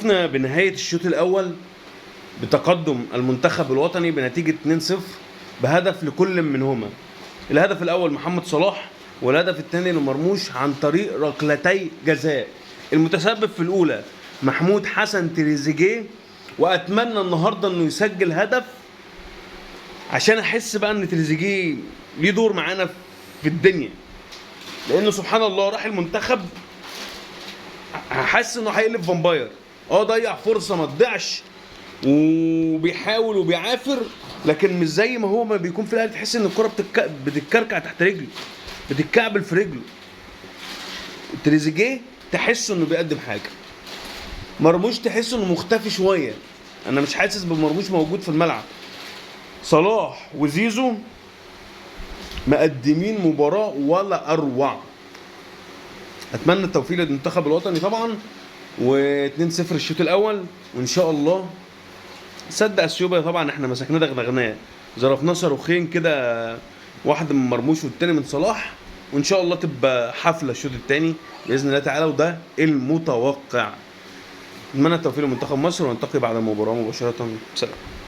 شفنا بنهاية الشوط الأول بتقدم المنتخب الوطني بنتيجة 2-0 بهدف لكل منهما. الهدف الأول محمد صلاح، والهدف الثاني لمرموش عن طريق ركلتي جزاء. المتسبب في الأولى محمود حسن تريزيجيه، وأتمنى النهاردة إنه يسجل هدف عشان أحس بقى إن تريزيجيه ليه دور معانا في الدنيا، لأنه سبحان الله راح المنتخب حاسس إنه هيقلب فامباير. ضيع فرصة ما تضيعش وبيحاول وبيعافر، لكن مش زي ما هو ما بيكون في الاهلي. تحس ان الكرة بتتكركع تحت رجله، بتتكعبل في رجله. تريزيجيه تحس انه بيقدم حاجه، مرموش تحس انه مختفي شويه، انا مش حاسس بمرموش موجود في الملعب. صلاح وزيزو مقدمين مباراه ولا اروع. اتمنى التوفيق للمنتخب الوطني طبعا، و2-0 الشوط الاول، وان شاء الله صدق اثيوبيا طبعا احنا مسكناه دغدغناه، ظرفناه صاروخين كده، واحد من مرموش والتاني من صلاح، وان شاء الله تبقى حفله الشوط الثاني باذن الله تعالى، وده المتوقع. اتمنى التوفيق لمنتخب مصر، ونلتقي بعد المباراه مباشره. سلام.